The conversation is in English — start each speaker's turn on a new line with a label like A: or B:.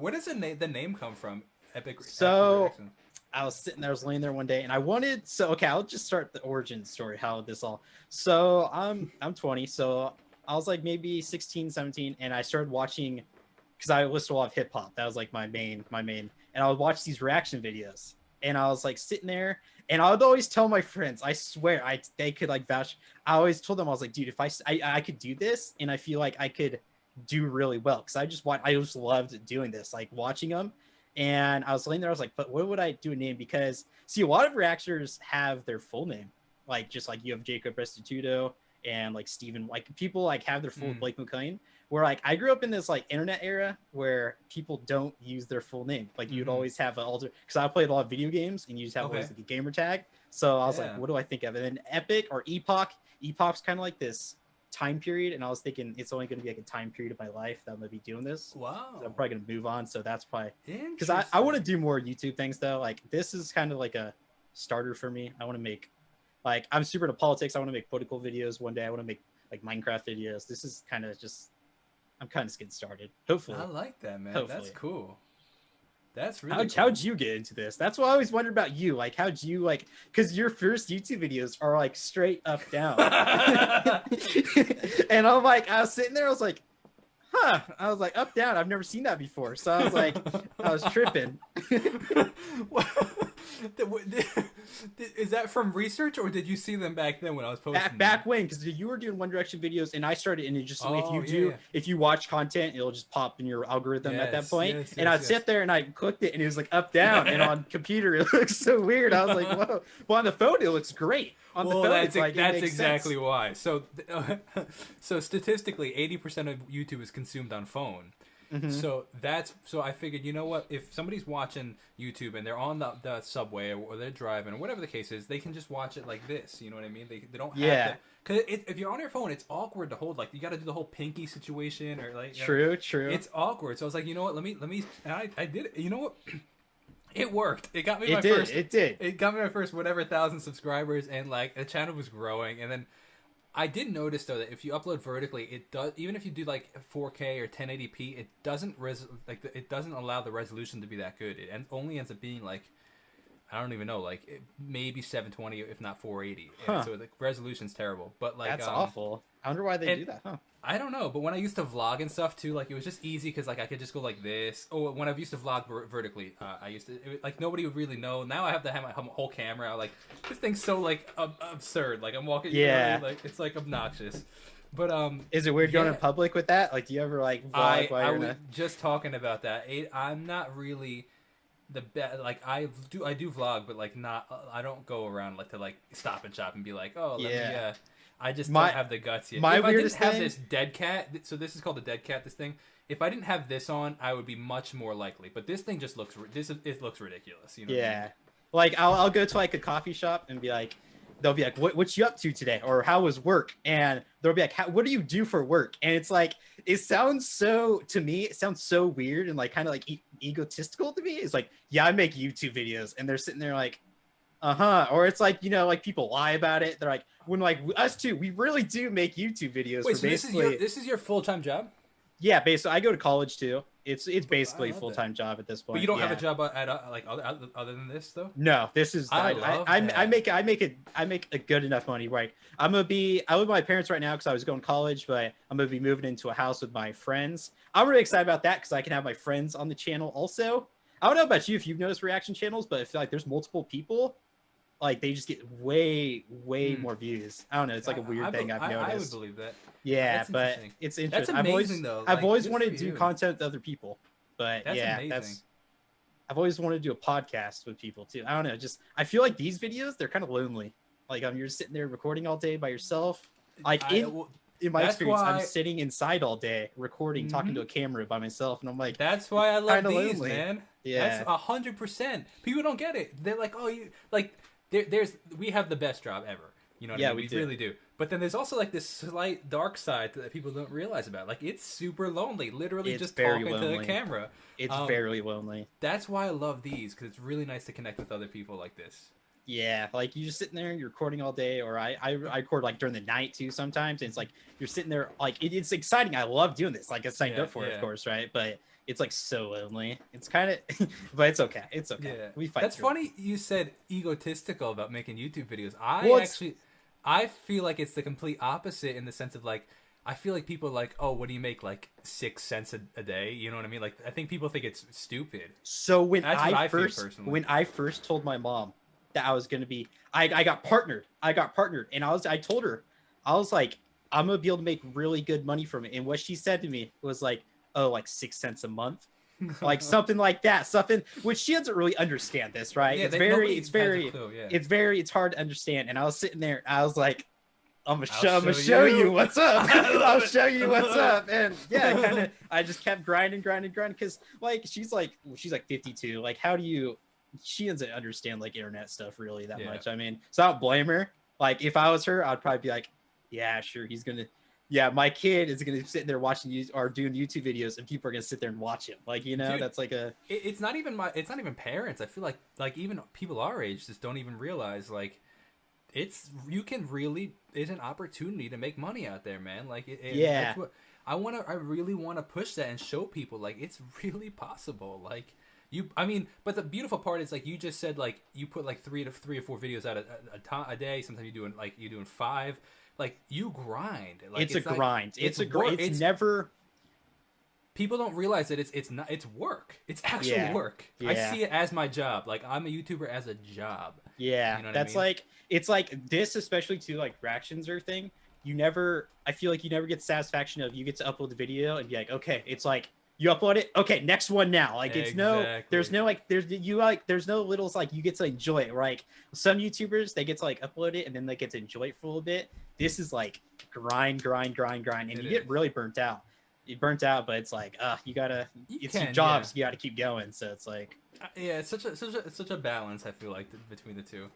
A: Where does the name come from? Epic
B: So
A: reaction.
B: I was sitting there, I was laying there one day, and I wanted. So okay, I'll just start the origin story. How this all. So I'm 20. So I was like maybe 16, 17, and I started watching because I listened to a lot of hip hop. That was like my main. And I would watch these reaction videos, and I was like sitting there, and I would always tell my friends. I swear, they could like vouch. I always told them I was like, dude, if I could do this, and I feel like I could do really well because I just loved doing this, like watching them. And I was laying there, I was like, but what would I do a name? Because see, a lot of reactors have their full name, like just like you have Jacob Restituto and like Steven, like people like have their full
A: Mm.
B: Blake McLean. Where like I grew up in this like internet era where people don't use their full name. Like you'd
A: Mm-hmm.
B: always have an alter because I played a lot of video games and you just have always
A: Okay.
B: like a gamer tag. So I was like,
A: Yeah.
B: what do I think of? And then Epic or Epoch. Epoch's kind of like this time period, and I was thinking it's only going to be like a time period of my life that I'm going to be doing this. So I'm
A: Wow.
B: probably going to move on. So that's probably because I want to
A: Interesting.
B: do more YouTube things though. Like this is kind of like a starter for me. I want to make like I'm super into politics. I want to make political videos one day. I want to make like Minecraft videos. This is kind of just I'm kind of just getting started.
A: I
B: Hopefully,
A: like that, man. That's
B: how'd
A: cool. That's really
B: how'd
A: cool.
B: you get into this? That's what I always wondered about you. Like how'd you like because your first YouTube videos are like straight up down, and I'm like I was sitting there. I was like, huh. I was like up down. I've never seen that before. So I was like I was tripping.
A: Is that from research, or did you see them back then when I was posting
B: back
A: them?
B: when because you were doing One Direction videos and I started and it just
A: Oh yeah, yeah.
B: if you watch content it'll just pop in your algorithm at that
A: Yes,
B: point
A: yes,
B: and
A: yes,
B: I'd
A: yes.
B: sit there and I clicked it and it was like up down and on computer it looks so weird. I was like whoa. Well on the phone it looks great on the
A: Well,
B: phone
A: that's
B: it's like it
A: that's
B: makes
A: exactly
B: sense.
A: why. So, so statistically, 80% of YouTube is consumed on phone.
B: Mm-hmm.
A: So I figured, you know what? If somebody's watching YouTube and they're on the subway or they're driving or whatever the case is, they can just watch it like this. You know what I mean? They don't have
B: Yeah,
A: to. Because if you're on your phone, it's awkward to hold. Like you got to do the whole pinky situation or like.
B: true.
A: It's awkward. So I was like, you know what? Let me. And I did it. You know what? It worked. It got me my
B: It did.
A: first.
B: It did.
A: It got me my first whatever 1,000 subscribers, and like the channel was growing. And then I did notice though that if you upload vertically, it does. Even if you do like 4K or 1080p, it doesn't it doesn't allow the resolution to be that good. It only ends up being like I don't even know, like maybe 720 if not 480. And
B: Huh.
A: so the resolution's terrible. But like
B: That's awful. I wonder why they
A: and
B: do that. Huh.
A: I don't know, but when I used to vlog and stuff too, like it was just easy because like I could just go like this. Oh, when I used to vlog vertically, I used to like nobody would really know. Now I have to have my whole camera. Like this thing's so like absurd. Like I'm walking, you know what I
B: Yeah.
A: mean? Like it's like obnoxious. But
B: Is it weird going in
A: yeah,
B: public with that? Like do you ever like vlog while
A: I
B: you're in
A: was
B: a
A: just talking about that. I'm not really the best. Like I do vlog, but like not. I don't go around like to like Stop and Shop and be like, oh, let me.
B: yeah.
A: I just don't
B: My
A: have the guts yet.
B: my
A: If I didn't
B: weirdest
A: have
B: thing
A: this dead cat, so this is called a dead cat. This thing. If I didn't have this on, I would be much more likely. But this thing just looks. It looks ridiculous. You know. What I mean?
B: Yeah. Like I'll go to like a coffee shop and be like, they'll be like, what you up to today? Or how was work? And they'll be like, what do you do for work? And it's like, it sounds so, to me, it sounds so weird and like kind of like egotistical to me. It's like, yeah, I make YouTube videos. And they're sitting there like, uh-huh. Or it's like, you know, like people lie about it. They're like, when like us too, we really do make YouTube videos
A: Wait,
B: for
A: so
B: basically,
A: this is your full time job?
B: yeah, basically I go to college too. It's
A: But I
B: basically a
A: love that.
B: full-time job at this
A: But
B: point.
A: you don't have a
B: Yeah.
A: job at like other than this though.
B: No, this is
A: I love
B: I
A: that.
B: I make a good enough money. Right, I live with my parents right now because I was going to college, but I'm gonna be moving into a house with my friends. I'm really excited about that because I can have my friends on the channel also. I don't know about you if you've noticed reaction channels, but I feel like there's multiple people, like they just get way
A: Hmm.
B: more views. I don't know, it's like a weird thing I've
A: I would
B: noticed.
A: believe that.
B: Yeah,
A: That's
B: but
A: interesting.
B: it's
A: That's
B: interesting.
A: amazing though.
B: I've
A: Like
B: always
A: good
B: wanted
A: for
B: to do
A: you.
B: content with other people, but
A: That's
B: yeah,
A: amazing.
B: I've always wanted to do a podcast with people too. I don't know, just I feel like these videos they're kind of lonely. Like you're just sitting there recording all day by yourself. Like
A: I well,
B: in my
A: that's
B: experience, I'm
A: why.
B: sitting inside all day recording, talking to
A: Mhm.
B: a camera by myself, and I'm like,
A: That's why I love
B: kind of
A: these,
B: lonely.
A: man. That's
B: Yeah,
A: 100%. People don't get it. They're like, oh, you like. There's we have the best job ever. You know what I
B: yeah,
A: mean?
B: we
A: We
B: do.
A: really do. But then there's also like this slight dark side that people don't realize about. Like it's super lonely, literally
B: It's
A: just
B: very
A: talking to the
B: lonely.
A: camera.
B: It's
A: Um,
B: very lonely.
A: That's why I love these because it's really nice to connect with other people like this.
B: Yeah, like you just sitting there, you're recording all day, or I record like during the night too sometimes. And it's like you're sitting there, like it's exciting. I love doing this. Like I signed
A: Yeah,
B: up for it, of
A: yeah.
B: course, right? But it's like so lonely. It's kind of, but it's okay. It's okay.
A: Yeah,
B: We fight.
A: that's
B: through it.
A: funny. You said egotistical about making YouTube videos.
B: Well, it's
A: I feel like it's the complete opposite in the sense of like, I feel like people are like, oh, what do you make, like 6 cents a day? You know what I mean? Like, I think people think it's stupid.
B: so
A: That's what I feel personally.
B: when I first told my mom that I was gonna be, I got partnered. I got partnered, and I told her, I was like, I'm gonna be able to make really good money from it. And what she said to me was like, oh, like 6 cents a month, like something like that, something which she doesn't really understand this, right?
A: Yeah, it's
B: hard to understand. And I was sitting there, I was like, I'm gonna
A: show
B: show
A: you.
B: you what's up. I'll show you what's up. And yeah, I just kept grinding because like she's like 52. Like, how do you? She doesn't understand like internet stuff really that much. I mean, so I don't blame her. Like, if I was her, I'd probably be like, yeah, sure, he's gonna. Yeah, my kid is gonna sit there watching you or doing YouTube videos, and people are gonna sit there and watch him. Like, you know, dude, that's like a.
A: It's not even parents. I feel like even people our age just don't even realize like. It's an opportunity to make money out there, man. Like,
B: yeah,
A: I really want to push that and show people like it's really possible. Like, but the beautiful part is like you just said, like you put like 3 or 4 videos out a day. Sometimes you're doing 5. Like, you grind. Like,
B: it's a grind. It's never.
A: People don't realize that it's work. It's actual work. Yeah. I see it as my job. Like, I'm a YouTuber as a job.
B: Yeah, you know that's I mean? Like, it's like this, especially to like reactions or thing. I feel like you never get satisfaction of you get to upload the video and be like, okay, it's like you upload it, okay, next one now. Like, it's there's no little like you get to enjoy it. Right? Some YouTubers, they get to like upload it and then they get to enjoy it for a little bit. This is like grind, and you get really burnt out. But it's like, it's your jobs. You gotta keep going. So it's like,
A: yeah, it's such a balance. I feel like between the two.